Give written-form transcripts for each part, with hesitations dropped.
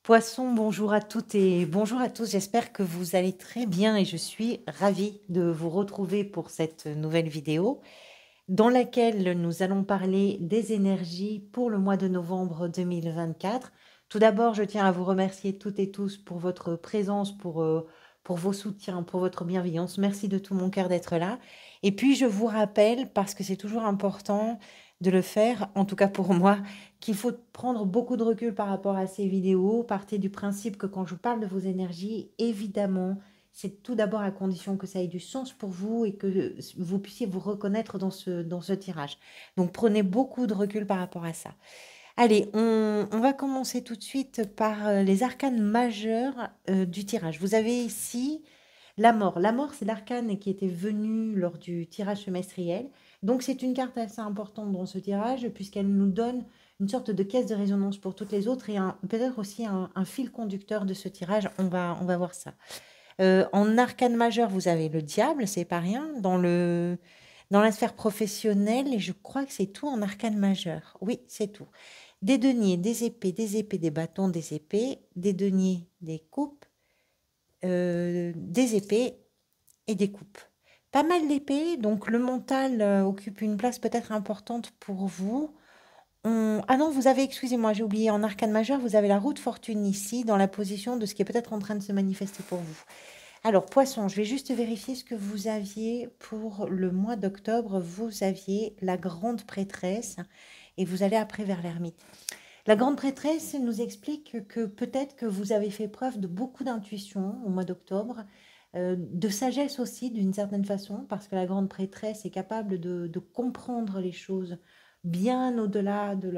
Poisson, bonjour à toutes et bonjour à tous. J'espère que vous allez très bien et je suis ravie de vous retrouver pour cette nouvelle vidéo dans laquelle nous allons parler des énergies pour le mois de novembre 2024. Tout d'abord, je tiens à vous remercier toutes et tous pour votre présence, pour vos soutiens, pour votre bienveillance. Merci de tout mon cœur d'être là. Et puis, je vous rappelle, parce que c'est toujours important de le faire, en tout cas pour moi, qu'il faut prendre beaucoup de recul par rapport à ces vidéos. Partez du principe que quand je parle de vos énergies, évidemment, c'est tout d'abord à condition que ça ait du sens pour vous et que vous puissiez vous reconnaître dans ce tirage. Donc prenez beaucoup de recul par rapport à ça. Allez, on va commencer tout de suite par les arcanes majeures du tirage. Vous avez ici la mort. La mort, c'est l'arcane qui était venu lors du tirage semestriel. Donc c'est une carte assez importante dans ce tirage puisqu'elle nous donne une sorte de caisse de résonance pour toutes les autres et peut-être aussi un fil conducteur de ce tirage. On va voir ça. En arcane majeur, vous avez le diable, c'est pas rien. Dans la sphère professionnelle, et je crois que c'est tout en arcane majeur. Oui, c'est tout. Des deniers, des épées, des bâtons, des épées, des deniers, des coupes, des épées et des coupes. Pas mal d'épées, donc le mental occupe une place peut-être importante pour vous. Ah non, vous avez, excusez-moi, j'ai oublié, en arcane majeur, vous avez la roue de fortune ici, dans la position de ce qui est peut-être en train de se manifester pour vous. Alors, poisson, je vais juste vérifier ce que vous aviez pour le mois d'octobre. Vous aviez la grande prêtresse et vous allez après vers l'ermite. La grande prêtresse nous explique que peut-être que vous avez fait preuve de beaucoup d'intuition au mois d'octobre, de sagesse aussi d'une certaine façon, parce que la grande prêtresse est capable de comprendre les choses bien au-delà de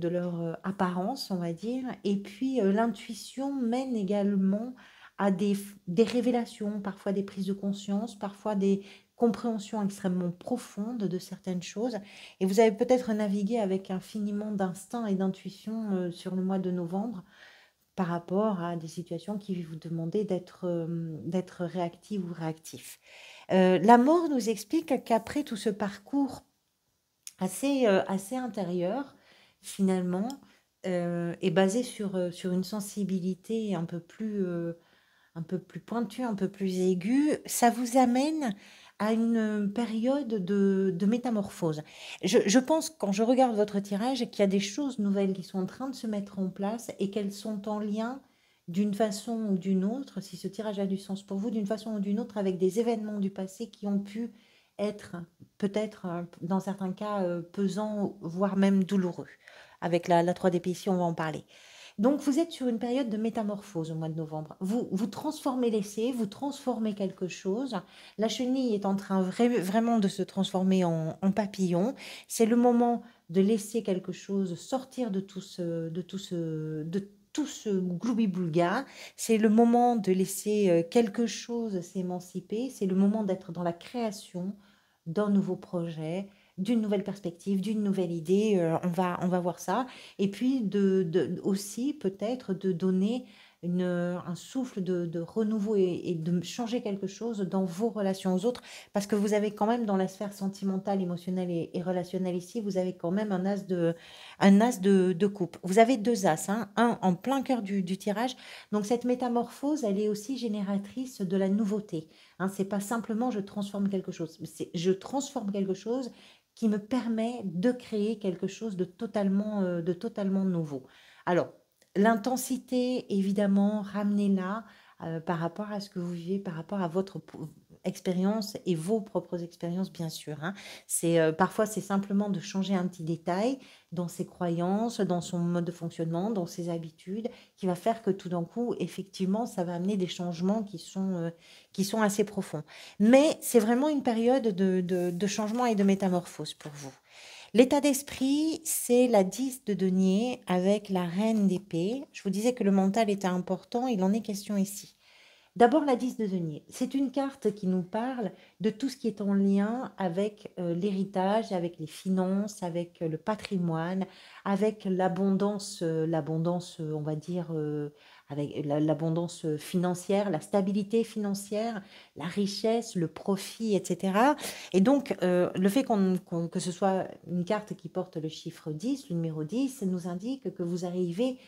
leur apparence, on va dire. Et puis l'intuition mène également à des révélations, parfois des prises de conscience, parfois des compréhensions extrêmement profondes de certaines choses. Et vous avez peut-être navigué avec infiniment d'instinct et d'intuition sur le mois de novembre par rapport à des situations qui vous demandaient d'être réactive ou réactif. La mort nous explique qu'après tout ce parcours assez intérieur, finalement, est basé sur une sensibilité un peu plus pointue, un peu plus aiguë, ça vous amène à une période de métamorphose. Je pense, quand je regarde votre tirage, qu'il y a des choses nouvelles qui sont en train de se mettre en place et qu'elles sont en lien d'une façon ou d'une autre, si ce tirage a du sens pour vous, d'une façon ou d'une autre, avec des événements du passé qui ont pu être peut-être, dans certains cas, pesants, voire même douloureux. Avec la 3D ici, on va en parler. Donc, vous êtes sur une période de métamorphose au mois de novembre. Vous transformez l'essai, vous transformez quelque chose. La chenille est en train vraiment de se transformer en papillon. C'est le moment de laisser quelque chose sortir de tout ce gloubi-boulga. C'est le moment de laisser quelque chose s'émanciper. C'est le moment d'être dans la création d'un nouveau projet, d'une nouvelle perspective, d'une nouvelle idée. On va voir ça. Et puis aussi peut-être de donner un souffle de renouveau et de changer quelque chose dans vos relations aux autres, parce que vous avez quand même dans la sphère sentimentale, émotionnelle et relationnelle ici, vous avez quand même un as de coupe. Vous avez deux as, hein, un en plein cœur du tirage. Donc cette métamorphose, elle est aussi génératrice de la nouveauté. Hein, c'est pas simplement je transforme quelque chose, c'est je transforme quelque chose qui me permet de créer quelque chose de totalement nouveau. Alors, l'intensité, évidemment, ramenez-la par rapport à ce que vous vivez, par rapport à votre expérience et vos propres expériences, bien sûr. Hein. Parfois, c'est simplement de changer un petit détail dans ses croyances, dans son mode de fonctionnement, dans ses habitudes, qui va faire que tout d'un coup, effectivement, ça va amener des changements qui sont assez profonds. Mais c'est vraiment une période de changement et de métamorphose pour vous. L'état d'esprit, c'est la 10 de denier avec la reine d'épée. Je vous disais que le mental était important, il en est question ici. D'abord, la 10 de denier. C'est une carte qui nous parle de tout ce qui est en lien avec l'héritage, avec les finances, avec le patrimoine, avec l'abondance, on va dire, avec l'abondance financière, la stabilité financière, la richesse, le profit, etc. Et donc, le fait que ce soit une carte qui porte le chiffre 10, le numéro 10, nous indique que vous arrivez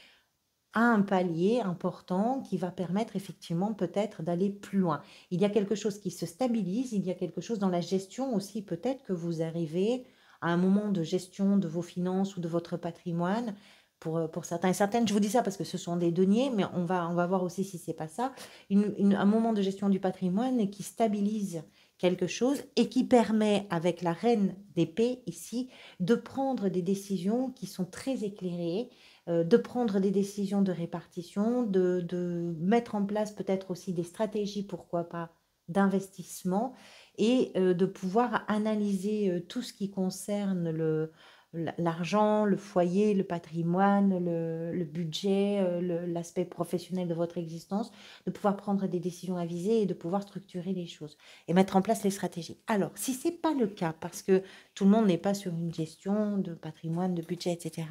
à un palier important qui va permettre effectivement peut-être d'aller plus loin. Il y a quelque chose qui se stabilise, il y a quelque chose dans la gestion aussi, peut-être que vous arrivez à un moment de gestion de vos finances ou de votre patrimoine. Pour certains et certaines, je vous dis ça parce que ce sont des deniers, mais on va voir aussi si c'est pas ça. Un moment de gestion du patrimoine qui stabilise quelque chose et qui permet, avec la reine d'épée ici, de prendre des décisions qui sont très éclairées, de prendre des décisions de répartition, de mettre en place peut-être aussi des stratégies, pourquoi pas, d'investissement et de pouvoir analyser tout ce qui concerne l'argent, le foyer, le patrimoine, le budget, l'aspect professionnel de votre existence, de pouvoir prendre des décisions avisées et de pouvoir structurer les choses et mettre en place les stratégies. Alors, si ce n'est pas le cas, parce que tout le monde n'est pas sur une gestion de patrimoine, de budget, etc.,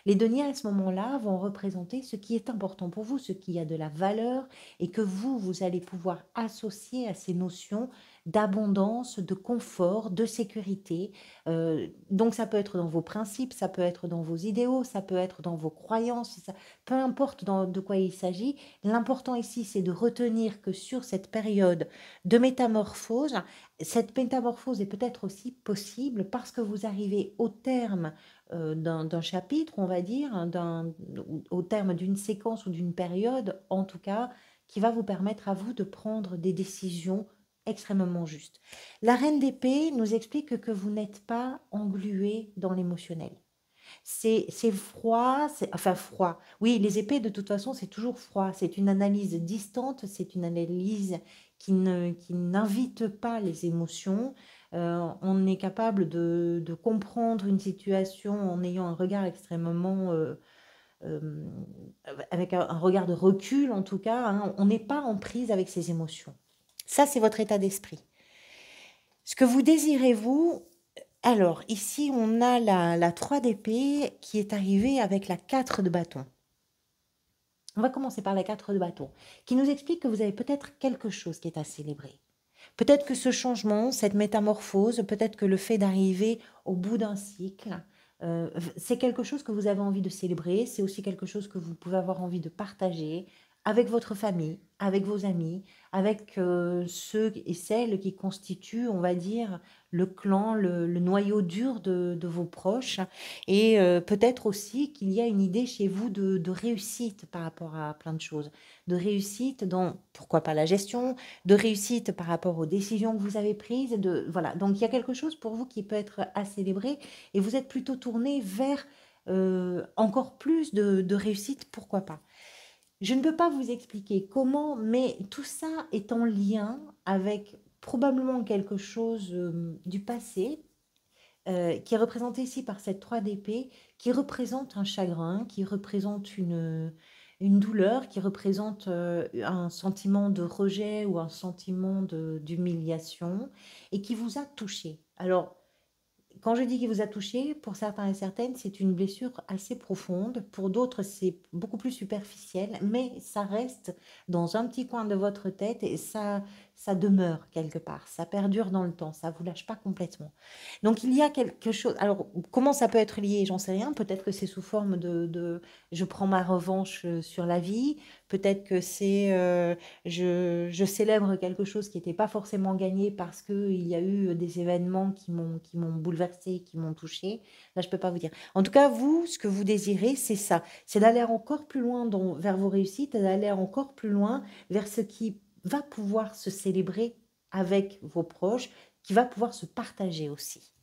les deniers à ce moment-là vont représenter ce qui est important pour vous, ce qui a de la valeur et que vous allez pouvoir associer à ces notions d'abondance, de confort, de sécurité. Donc ça peut être dans vos principes, ça peut être dans vos idéaux, ça peut être dans vos croyances, peu importe de quoi il s'agit. L'important ici, c'est de retenir que sur cette période de métamorphose, cette métamorphose est peut-être aussi possible parce que vous arrivez au terme d'un chapitre, on va dire, au terme d'une séquence ou d'une période, en tout cas, qui va vous permettre à vous de prendre des décisions extrêmement justes. La reine d'épée nous explique que vous n'êtes pas englué dans l'émotionnel. C'est froid, enfin froid. Oui, les épées, de toute façon, c'est toujours froid. C'est une analyse distante, c'est une analyse qui n'invite pas les émotions. On est capable de comprendre une situation en ayant un regard extrêmement... euh, avec un regard de recul, en tout cas. Hein. On n'est pas en prise avec ses émotions. Ça, c'est votre état d'esprit. Ce que vous désirez, vous, alors, ici, on a la 3 d'épée qui est arrivée avec la 4 de bâton. On va commencer par la 4 de bâton, qui nous explique que vous avez peut-être quelque chose qui est à célébrer. Peut-être que ce changement, cette métamorphose, peut-être que le fait d'arriver au bout d'un cycle, c'est quelque chose que vous avez envie de célébrer, c'est aussi quelque chose que vous pouvez avoir envie de partager avec votre famille, avec vos amis, avec ceux et celles qui constituent, on va dire, le clan, le noyau dur de vos proches. Et peut-être aussi qu'il y a une idée chez vous de réussite par rapport à plein de choses. De réussite dans, pourquoi pas la gestion, de réussite par rapport aux décisions que vous avez prises. Voilà. Donc il y a quelque chose pour vous qui peut être à célébrer et vous êtes plutôt tourné vers encore plus de réussite, pourquoi pas. Je ne peux pas vous expliquer comment, mais tout ça est en lien avec probablement quelque chose du passé, qui est représenté ici par cette 3 d'épée, qui représente un chagrin, qui représente une douleur, qui représente un sentiment de rejet ou un sentiment d'humiliation, et qui vous a touché. Alors, quand je dis qu'il vous a touché, pour certains et certaines, c'est une blessure assez profonde. Pour d'autres, c'est beaucoup plus superficiel, mais ça reste dans un petit coin de votre tête et ça demeure quelque part. Ça perdure dans le temps, ça ne vous lâche pas complètement. Donc, il y a quelque chose. Alors, comment ça peut être lié? J'en sais rien. Peut-être que c'est sous forme je prends ma revanche sur la vie. Peut-être que c'est je célèbre quelque chose qui n'était pas forcément gagné parce qu'il y a eu des événements qui m'ont bouleversé, qui m'ont touché. Là, je ne peux pas vous dire. En tout cas, vous, ce que vous désirez, c'est ça. C'est d'aller encore plus loin vers vos réussites, d'aller encore plus loin vers ce qui va pouvoir se célébrer avec vos proches, qui va pouvoir se partager aussi.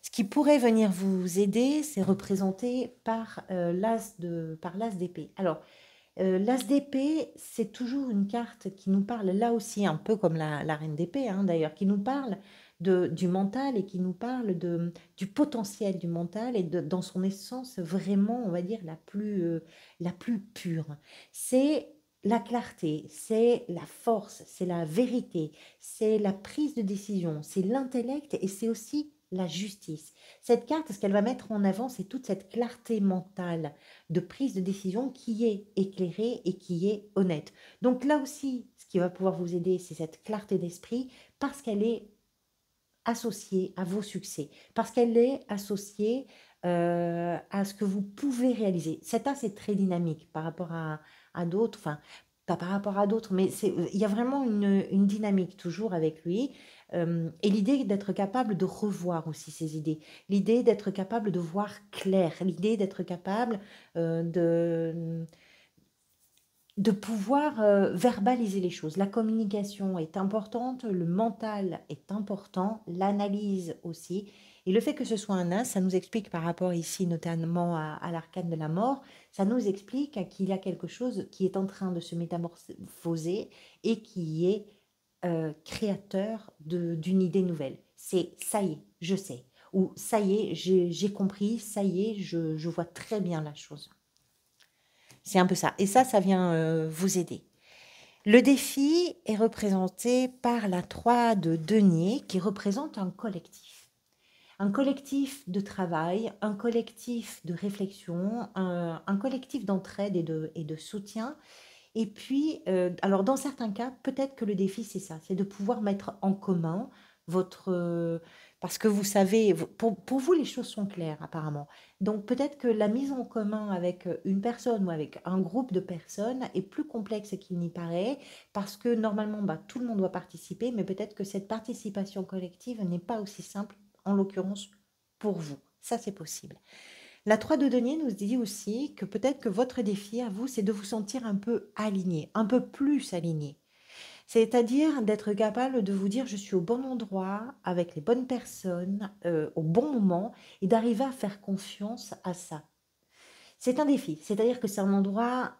Ce qui pourrait venir vous aider, c'est représenté par l'as d'épée. Alors, l'as d'épée, c'est toujours une carte qui nous parle, là aussi, un peu comme la reine d'épée, hein, d'ailleurs, qui nous parle du mental et qui nous parle du potentiel du mental et dans son essence vraiment, on va dire, la plus pure. C'est la clarté, c'est la force, c'est la vérité, c'est la prise de décision, c'est l'intellect et c'est aussi la justice. Cette carte, ce qu'elle va mettre en avant, c'est toute cette clarté mentale de prise de décision qui est éclairée et qui est honnête. Donc là aussi, ce qui va pouvoir vous aider, c'est cette clarté d'esprit parce qu'elle est associée à vos succès, parce qu'elle est associée à ce que vous pouvez réaliser. Cet as est très dynamique par rapport à d'autres, enfin, pas par rapport à d'autres, mais il y a vraiment une dynamique toujours avec lui. Et l'idée d'être capable de revoir aussi ses idées, l'idée d'être capable de voir clair, l'idée d'être capable de pouvoir verbaliser les choses. La communication est importante, le mental est important, l'analyse aussi. Et le fait que ce soit un as, ça nous explique par rapport ici notamment à l'arcane de la mort, ça nous explique qu'il y a quelque chose qui est en train de se métamorphoser et qui est créateur d'une idée nouvelle. C'est ça y est, je sais. Ou ça y est, j'ai compris, ça y est, je vois très bien la chose. C'est un peu ça. Et ça vient vous aider. Le défi est représenté par la 3 de denier qui représente un collectif. Un collectif de travail, un collectif de réflexion, un collectif d'entraide et de soutien. Et puis, alors dans certains cas, peut-être que le défi, c'est ça, c'est de pouvoir mettre en commun votre... parce que vous savez, pour vous, les choses sont claires apparemment. Donc peut-être que la mise en commun avec une personne ou avec un groupe de personnes est plus complexe qu'il n'y paraît, parce que normalement, bah, tout le monde doit participer, mais peut-être que cette participation collective n'est pas aussi simple, en l'occurrence, pour vous. Ça, c'est possible. La 3 de denier nous dit aussi que peut-être que votre défi à vous, c'est de vous sentir un peu aligné, un peu plus aligné. C'est-à-dire d'être capable de vous dire je suis au bon endroit, avec les bonnes personnes, au bon moment, et d'arriver à faire confiance à ça. C'est un défi, c'est-à-dire que c'est un endroit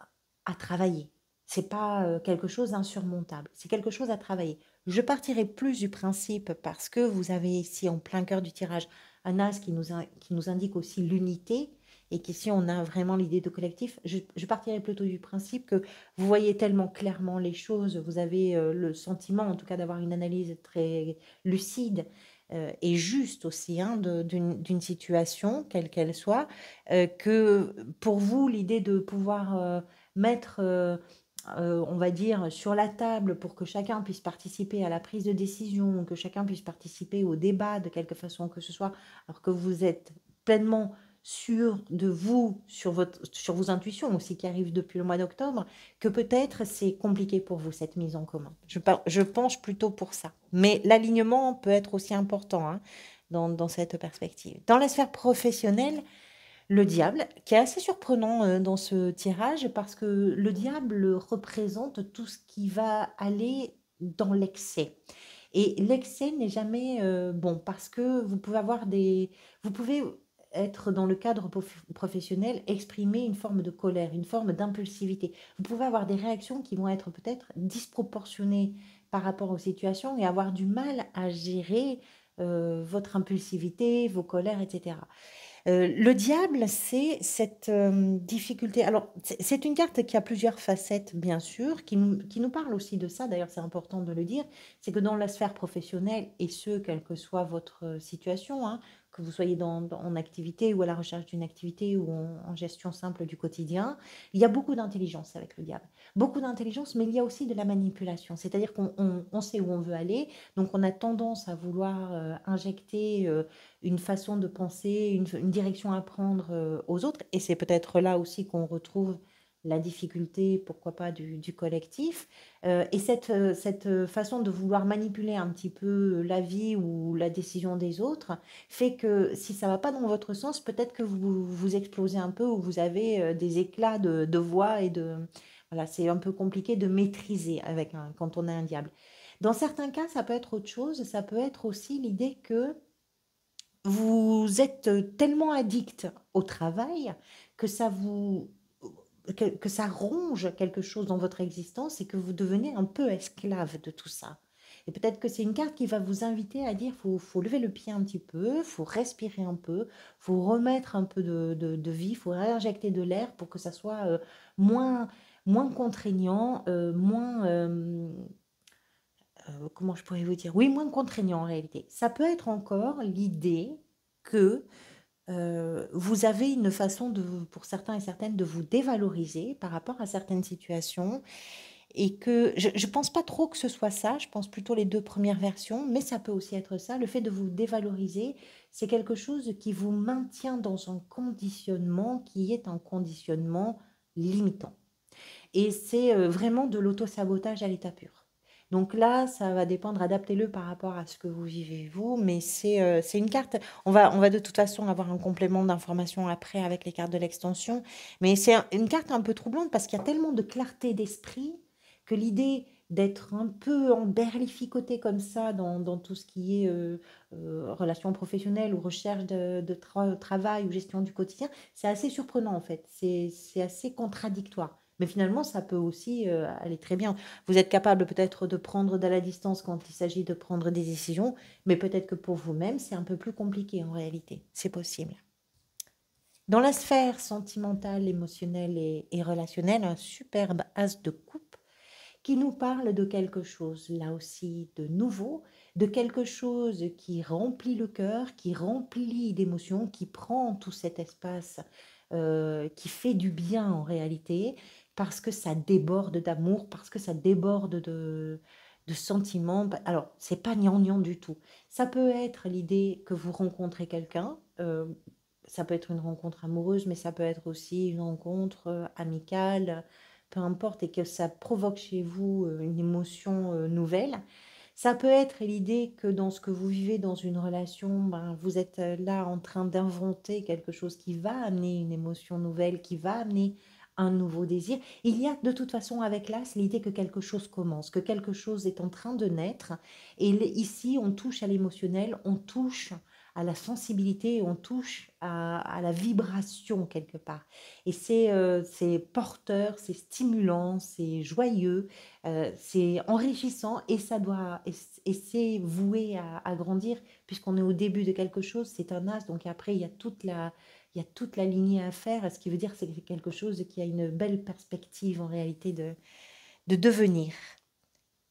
à travailler. C'est pas quelque chose d'insurmontable, c'est quelque chose à travailler. Je partirai plus du principe, parce que vous avez ici en plein cœur du tirage un as qui nous indique aussi l'unité, et qu'ici on a vraiment l'idée de collectif. Je partirai plutôt du principe que vous voyez tellement clairement les choses, vous avez le sentiment en tout cas d'avoir une analyse très lucide et juste aussi hein, d'une situation, quelle qu'elle soit, que pour vous, l'idée de pouvoir mettre, on va dire, sur la table pour que chacun puisse participer à la prise de décision, que chacun puisse participer au débat de quelque façon que ce soit, alors que vous êtes pleinement sûr de vous, sur vos intuitions aussi qui arrivent depuis le mois d'octobre, que peut-être c'est compliqué pour vous cette mise en commun. Je penche plutôt pour ça. Mais l'alignement peut être aussi important hein, dans cette perspective. Dans la sphère professionnelle, le diable, qui est assez surprenant dans ce tirage, parce que le diable représente tout ce qui va aller dans l'excès. Et l'excès n'est jamais bon, parce que vous pouvez avoir des... Vous pouvez être dans le cadre professionnel, exprimer une forme de colère, une forme d'impulsivité. Vous pouvez avoir des réactions qui vont être peut-être disproportionnées par rapport aux situations et avoir du mal à gérer votre impulsivité, vos colères, etc. Le diable, c'est cette difficulté. Alors, c'est une carte qui a plusieurs facettes, bien sûr, qui nous parle aussi de ça. D'ailleurs, c'est important de le dire. C'est que dans la sphère professionnelle, et ce, quelle que soit votre situation, hein, que vous soyez en activité ou à la recherche d'une activité ou en gestion simple du quotidien, il y a beaucoup d'intelligence avec le diable. Beaucoup d'intelligence, mais il y a aussi de la manipulation. C'est-à-dire qu'on sait où on veut aller, donc on a tendance à vouloir injecter une façon de penser, une direction à prendre aux autres. Et c'est peut-être là aussi qu'on retrouve la difficulté, pourquoi pas, du collectif. Et cette façon de vouloir manipuler un petit peu la vie ou la décision des autres fait que si ça ne va pas dans votre sens, peut-être que vous explosez un peu ou vous avez des éclats de voix et de... Voilà, c'est un peu compliqué de maîtriser quand on a un diable. Dans certains cas, ça peut être autre chose. Ça peut être aussi l'idée que vous êtes tellement addict au travail que que ça ronge quelque chose dans votre existence et que vous devenez un peu esclave de tout ça. Et peut-être que c'est une carte qui va vous inviter à dire faut lever le pied un petit peu, faut respirer un peu, faut remettre un peu de vie, faut réinjecter de l'air pour que ça soit moins, moins contraignant, moins, comment je pourrais vous dire? Oui, moins contraignant en réalité. Ça peut être encore l'idée que vous avez une façon pour certains et certaines de vous dévaloriser par rapport à certaines situations et que je ne pense pas trop que ce soit ça, je pense plutôt les deux premières versions, mais ça peut aussi être ça, le fait de vous dévaloriser, c'est quelque chose qui vous maintient dans un conditionnement qui est un conditionnement limitant. Et c'est vraiment de l'auto-sabotage à l'état pur. Donc là, ça va dépendre, adaptez-le par rapport à ce que vous vivez vous, mais c'est une carte, on va de toute façon avoir un complément d'information après avec les cartes de l'extension, mais c'est une carte un peu troublante parce qu'il y a tellement de clarté d'esprit que l'idée d'être un peu emberlificoté comme ça dans tout ce qui est relations professionnelles ou recherche de travail ou gestion du quotidien, c'est assez surprenant en fait, c'est assez contradictoire. Mais finalement, ça peut aussi aller très bien. Vous êtes capable peut-être de prendre de la distance quand il s'agit de prendre des décisions, mais peut-être que pour vous-même, c'est un peu plus compliqué en réalité. C'est possible. Dans la sphère sentimentale, émotionnelle et relationnelle, un superbe as de coupe qui nous parle de quelque chose, là aussi, de nouveau, de quelque chose qui remplit le cœur, qui remplit d'émotions, qui prend tout cet espace, qui fait du bien en réalité, parce que ça déborde d'amour, parce que ça déborde de sentiments. Alors, c'est pas gnangnan du tout. Ça peut être l'idée que vous rencontrez quelqu'un, ça peut être une rencontre amoureuse, mais ça peut être aussi une rencontre amicale, peu importe, et que ça provoque chez vous une émotion nouvelle. Ça peut être l'idée que dans ce que vous vivez dans une relation, ben, vous êtes là en train d'inventer quelque chose qui va amener une émotion nouvelle, qui va amener un nouveau désir. Il y a de toute façon avec l'as l'idée que quelque chose commence, que quelque chose est en train de naître. Et ici, on touche à l'émotionnel, on touche à la sensibilité, on touche à la vibration quelque part. Et c'est porteur, c'est stimulant, c'est joyeux, c'est enrichissant et ça doit et c'est voué à grandir puisqu'on est au début de quelque chose, c'est un as, donc après il y a toute la lignée à faire, ce qui veut dire que c'est quelque chose qui a une belle perspective en réalité de devenir.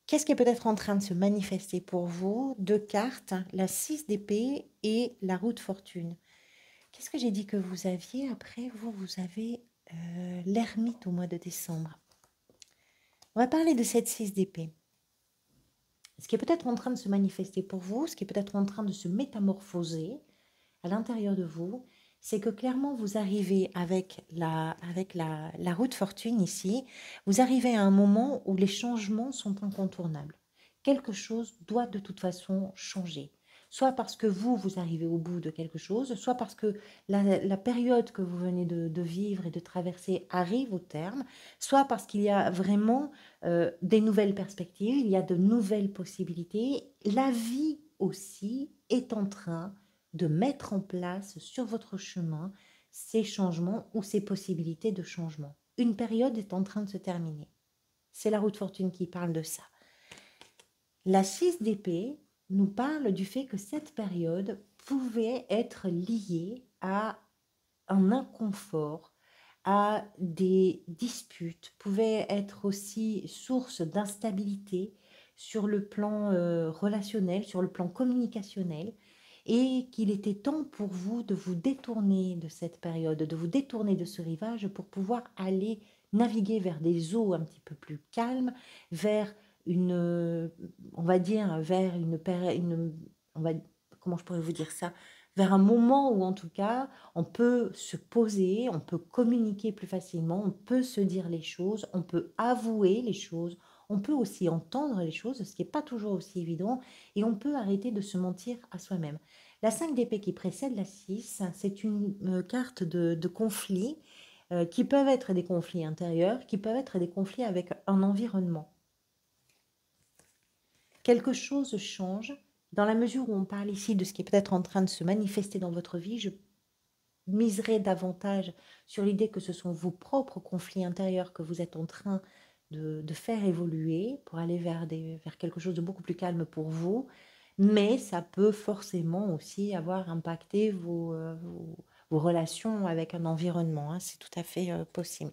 Qu'est-ce qui est peut-être en train de se manifester pour vous? Deux cartes, la 6 d'épée et la roue de fortune. Qu'est-ce que j'ai dit que vous aviez? Après, vous avez l'ermite au mois de décembre. On va parler de cette 6 d'épée. Ce qui est peut-être en train de se manifester pour vous, ce qui est peut-être en train de se métamorphoser à l'intérieur de vous, c'est que clairement vous arrivez avec la roue de fortune ici, vous arrivez à un moment où les changements sont incontournables. Quelque chose doit de toute façon changer. Soit parce que vous arrivez au bout de quelque chose, soit parce que la période que vous venez de vivre et de traverser arrive au terme, soit parce qu'il y a vraiment des nouvelles perspectives, il y a de nouvelles possibilités. La vie aussi est en train de mettre en place sur votre chemin ces changements ou ces possibilités de changement. Une période est en train de se terminer. C'est la roue de fortune qui parle de ça. La 6 d'épée nous parle du fait que cette période pouvait être liée à un inconfort, à des disputes, pouvait être aussi source d'instabilité sur le plan relationnel, sur le plan communicationnel, et qu'il était temps pour vous de vous détourner de cette période, de vous détourner de ce rivage pour pouvoir aller naviguer vers des eaux un petit peu plus calmes, vers on va dire, vers comment je pourrais vous dire ça, vers un moment où en tout cas on peut se poser, on peut communiquer plus facilement, on peut se dire les choses, on peut avouer les choses, on peut aussi entendre les choses, ce qui n'est pas toujours aussi évident, et on peut arrêter de se mentir à soi-même. La 5 d'épée qui précède la 6, c'est une carte de conflits qui peuvent être des conflits intérieurs, qui peuvent être des conflits avec un environnement. Quelque chose change dans la mesure où on parle ici de ce qui est peut-être en train de se manifester dans votre vie. Je miserai davantage sur l'idée que ce sont vos propres conflits intérieurs que vous êtes en train de faire évoluer pour aller vers quelque chose de beaucoup plus calme pour vous, mais ça peut forcément aussi avoir impacté vos relations avec un environnement, hein, c'est tout à fait possible.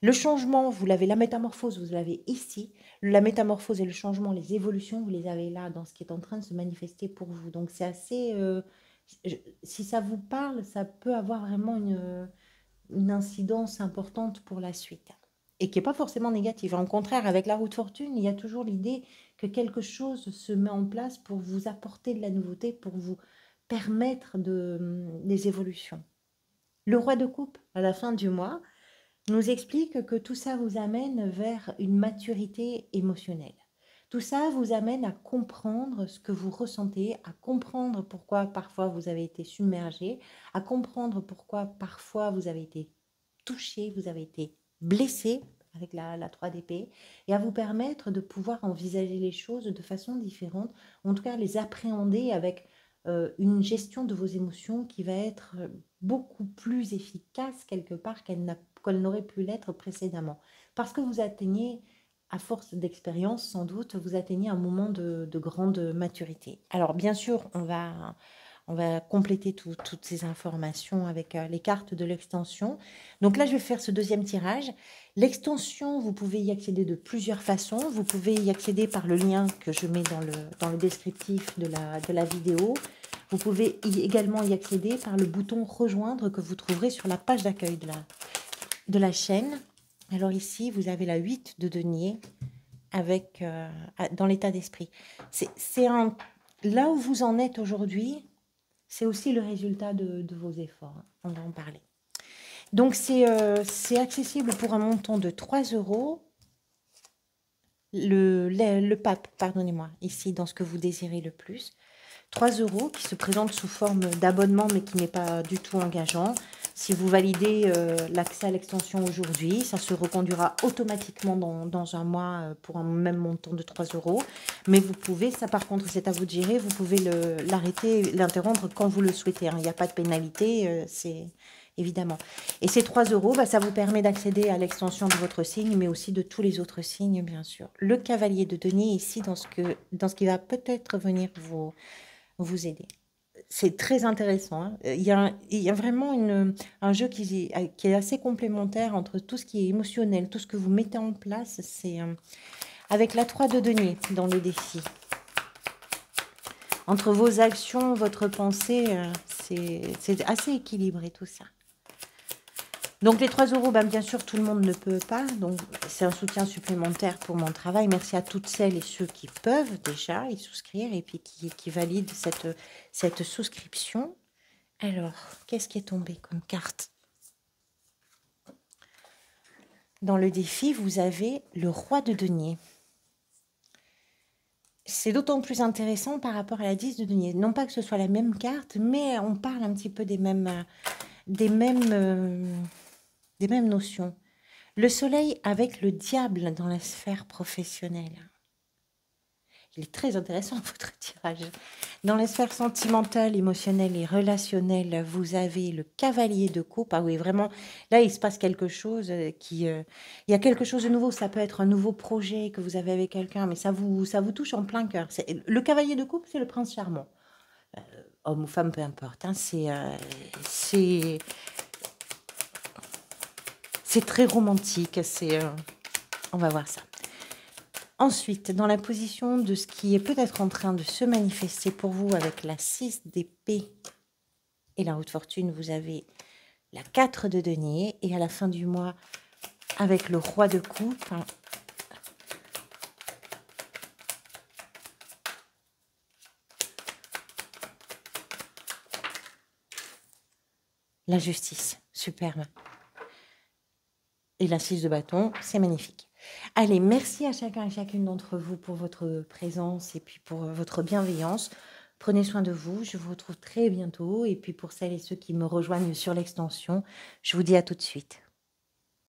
Le changement, vous l'avez, la métamorphose, vous l'avez ici. La métamorphose et le changement, les évolutions, vous les avez là, dans ce qui est en train de se manifester pour vous. Donc c'est assez... si ça vous parle, ça peut avoir vraiment une incidence importante pour la suite. Et qui n'est pas forcément négative. Au contraire, avec la roue de fortune, il y a toujours l'idée que quelque chose se met en place pour vous apporter de la nouveauté, pour vous permettre des évolutions. Le roi de coupe, à la fin du mois, nous explique que tout ça vous amène vers une maturité émotionnelle. Tout ça vous amène à comprendre ce que vous ressentez, à comprendre pourquoi parfois vous avez été submergé, à comprendre pourquoi parfois vous avez été touché, vous avez été blessé avec la 3 d'épée, et à vous permettre de pouvoir envisager les choses de façon différente, en tout cas les appréhender avec une gestion de vos émotions qui va être beaucoup plus efficace quelque part qu'elle n'aurait pu l'être précédemment. Parce que vous atteignez, à force d'expérience sans doute, vous atteignez un moment de grande maturité. Alors bien sûr, on va compléter toutes ces informations avec les cartes de l'extension. Donc là, je vais faire ce deuxième tirage. L'extension, vous pouvez y accéder de plusieurs façons. Vous pouvez y accéder par le lien que je mets dans le descriptif de la vidéo. Vous pouvez également y accéder par le bouton rejoindre que vous trouverez sur la page d'accueil de la chaîne. Alors ici, vous avez la 8 de denier avec, dans l'état d'esprit. Là où vous en êtes aujourd'hui, c'est aussi le résultat de vos efforts. On va en parler. Donc, c'est accessible pour un montant de 3 €. Le pape, pardonnez-moi, ici, dans ce que vous désirez le plus. 3 € qui se présente sous forme d'abonnement, mais qui n'est pas du tout engageant. Si vous validez l'accès à l'extension aujourd'hui, ça se reconduira automatiquement dans un mois pour un même montant de 3 €. Mais vous pouvez, ça par contre, c'est à vous de gérer, vous pouvez l'arrêter, l'interrompre quand vous le souhaitez. Hein. Il n'y a pas de pénalité, c'est évidemment. Et ces 3 €, bah, ça vous permet d'accéder à l'extension de votre signe, mais aussi de tous les autres signes, bien sûr. Le cavalier de denier ici, dans ce qui va peut-être venir vous aider. C'est très intéressant. Hein. Il y a vraiment un jeu qui est assez complémentaire entre tout ce qui est émotionnel, tout ce que vous mettez en place. C'est avec la 3 de denier dans le défi. Entre vos actions, votre pensée, c'est assez équilibré tout ça. Donc les 3 €, ben, bien sûr, tout le monde ne peut pas. Donc c'est un soutien supplémentaire pour mon travail. Merci à toutes celles et ceux qui peuvent déjà y souscrire et puis qui valident cette souscription. Alors, qu'est-ce qui est tombé comme carte? Dans le défi, vous avez le roi de denier. C'est d'autant plus intéressant par rapport à la 10 de denier. Non pas que ce soit la même carte, mais on parle un petit peu des mêmes notions. Le soleil avec le diable dans la sphère professionnelle. Il est très intéressant votre tirage. Dans la sphère sentimentale, émotionnelle et relationnelle, vous avez le cavalier de coupe. Ah oui, vraiment, là, il se passe quelque chose il y a quelque chose de nouveau. Ça peut être un nouveau projet que vous avez avec quelqu'un, mais ça vous touche en plein cœur. Le cavalier de coupe, c'est le prince charmant. Homme ou femme, peu importe. Hein, c'est très romantique. On va voir ça. Ensuite, dans la position de ce qui est peut-être en train de se manifester pour vous avec la 6 d'épée et la haute fortune, vous avez la 4 de denier. Et à la fin du mois, avec le roi de coupe, la justice, superbe. Et la 6 de bâton, c'est magnifique. Allez, merci à chacun et chacune d'entre vous pour votre présence et puis pour votre bienveillance. Prenez soin de vous, je vous retrouve très bientôt. Et puis pour celles et ceux qui me rejoignent sur l'extension, je vous dis à tout de suite.